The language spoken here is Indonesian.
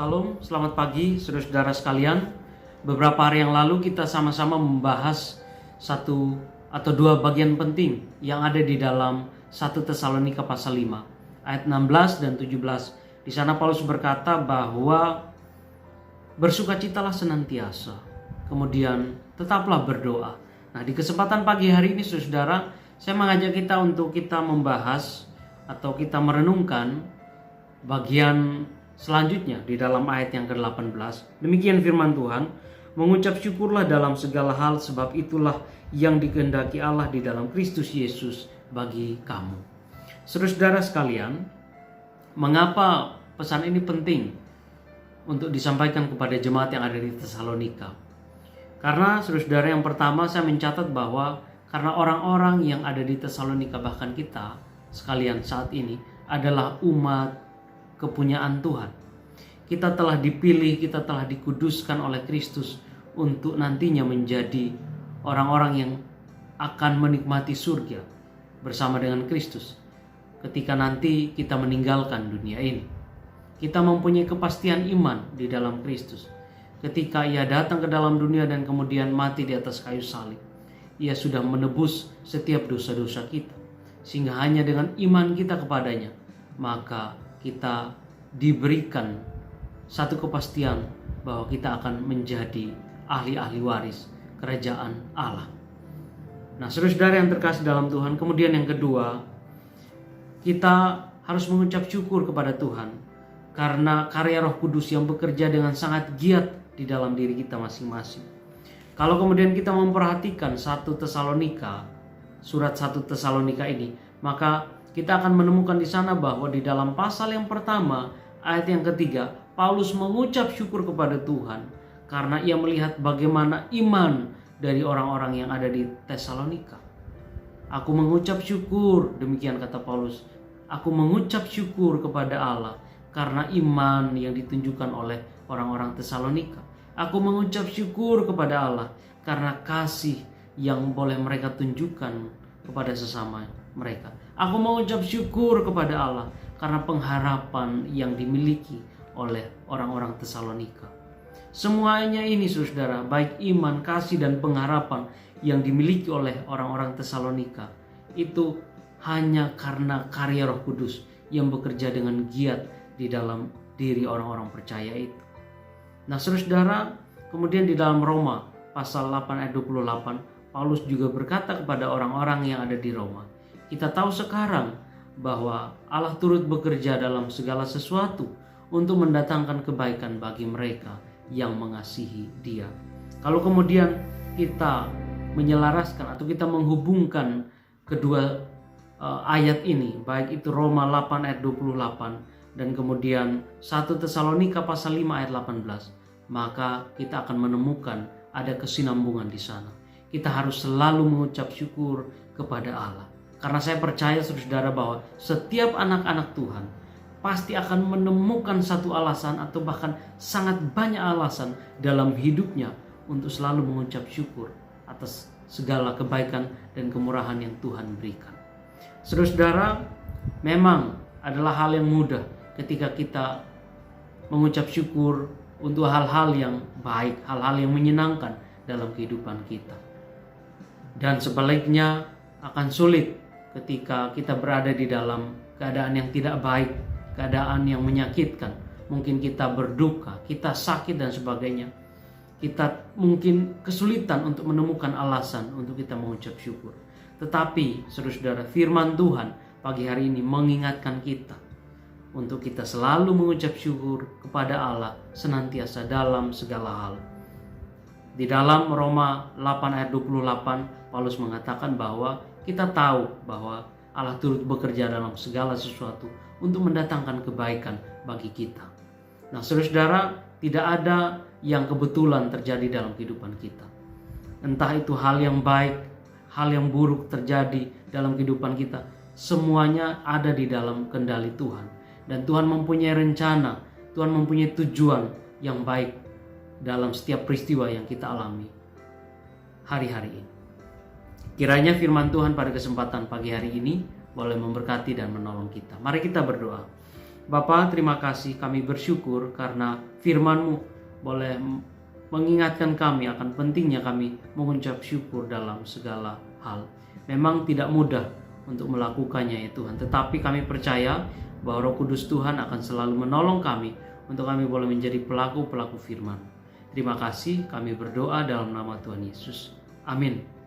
Salam, selamat pagi saudara-saudara sekalian. Beberapa hari yang lalu kita sama-sama membahas satu atau dua bagian penting yang ada di dalam 1 Tesalonika pasal 5 ayat 16 dan 17. Di sana Paulus berkata bahwa bersukacitalah senantiasa, kemudian tetaplah berdoa. Nah, di kesempatan pagi hari ini saudara, saya mengajak kita untuk kita membahas atau kita merenungkan bagian selanjutnya di dalam ayat yang ke-18. Demikian firman Tuhan, mengucap syukurlah dalam segala hal, sebab itulah yang dikehendaki Allah di dalam Kristus Yesus bagi kamu. Saudara-saudara sekalian, mengapa pesan ini penting untuk disampaikan kepada jemaat yang ada di Tesalonika? Karena saudara-saudara, yang pertama saya mencatat bahwa karena orang-orang yang ada di Tesalonika, bahkan kita sekalian saat ini adalah umat kepunyaan Tuhan. Kita telah dipilih, kita telah dikuduskan oleh Kristus untuk nantinya menjadi orang-orang yang akan menikmati surga bersama dengan Kristus ketika nanti kita meninggalkan dunia ini. Kita mempunyai kepastian iman di dalam Kristus. Ketika Ia datang ke dalam dunia dan kemudian mati di atas kayu salib, Ia sudah menebus setiap dosa-dosa kita. Sehingga hanya dengan iman kita kepadanya, maka kita diberikan satu kepastian bahwa kita akan menjadi ahli-ahli waris kerajaan Allah. Nah, saudara-saudara yang terkasih dalam Tuhan, kemudian yang kedua, kita harus mengucap syukur kepada Tuhan karena karya Roh Kudus yang bekerja dengan sangat giat di dalam diri kita masing-masing. Kalau kemudian kita memperhatikan 1 Tesalonika, surat 1 Tesalonika ini, maka kita akan menemukan di sana bahwa di dalam pasal yang pertama, ayat yang ketiga, Paulus mengucap syukur kepada Tuhan karena ia melihat bagaimana iman dari orang-orang yang ada di Tesalonika. Aku mengucap syukur, demikian kata Paulus. Aku mengucap syukur kepada Allah karena iman yang ditunjukkan oleh orang-orang Tesalonika. Aku mengucap syukur kepada Allah karena kasih yang boleh mereka tunjukkan kepada sesama mereka. Aku mengucap syukur kepada Allah karena pengharapan yang dimiliki oleh orang-orang Tesalonika. Semuanya ini saudara, baik iman, kasih, dan pengharapan yang dimiliki oleh orang-orang Tesalonika, itu hanya karena karya Roh Kudus yang bekerja dengan giat di dalam diri orang-orang percaya itu. Nah saudara, kemudian di dalam Roma pasal 8 ayat 28, Paulus juga berkata kepada orang-orang yang ada di Roma, kita tahu sekarang bahwa Allah turut bekerja dalam segala sesuatu untuk mendatangkan kebaikan bagi mereka yang mengasihi Dia. Kalau kemudian kita menyelaraskan atau kita menghubungkan kedua ayat ini, baik itu Roma 8 ayat 28 dan kemudian 1 Tesalonika pasal 5 ayat 18, maka kita akan menemukan ada kesinambungan di sana. Kita harus selalu mengucap syukur kepada Allah. Karena saya percaya saudara bahwa setiap anak-anak Tuhan pasti akan menemukan satu alasan atau bahkan sangat banyak alasan dalam hidupnya untuk selalu mengucap syukur atas segala kebaikan dan kemurahan yang Tuhan berikan. Saudara-saudara, memang adalah hal yang mudah ketika kita mengucap syukur untuk hal-hal yang baik, hal-hal yang menyenangkan dalam kehidupan kita. Dan sebaliknya akan sulit ketika kita berada di dalam keadaan yang tidak baik, keadaan yang menyakitkan. Mungkin kita berduka, kita sakit dan sebagainya. Kita mungkin kesulitan untuk menemukan alasan untuk kita mengucap syukur. Tetapi saudara-saudara, firman Tuhan pagi hari ini mengingatkan kita untuk kita selalu mengucap syukur kepada Allah senantiasa dalam segala hal. Di dalam Roma 8 ayat 28, Paulus mengatakan bahwa kita tahu bahwa Allah turut bekerja dalam segala sesuatu untuk mendatangkan kebaikan bagi kita. Nah saudara-saudara, tidak ada yang kebetulan terjadi dalam kehidupan kita. Entah itu hal yang baik, hal yang buruk terjadi dalam kehidupan kita, semuanya ada di dalam kendali Tuhan. Dan Tuhan mempunyai rencana, Tuhan mempunyai tujuan yang baik dalam setiap peristiwa yang kita alami hari-hari ini. Kiranya firman Tuhan pada kesempatan pagi hari ini boleh memberkati dan menolong kita. Mari kita berdoa. Bapa, terima kasih, kami bersyukur karena firman-Mu boleh mengingatkan kami akan pentingnya kami mengucap syukur dalam segala hal. Memang tidak mudah untuk melakukannya ya Tuhan, tetapi kami percaya bahwa Roh Kudus Tuhan akan selalu menolong kami untuk kami boleh menjadi pelaku-pelaku firman. Terima kasih, kami berdoa dalam nama Tuhan Yesus. Amin.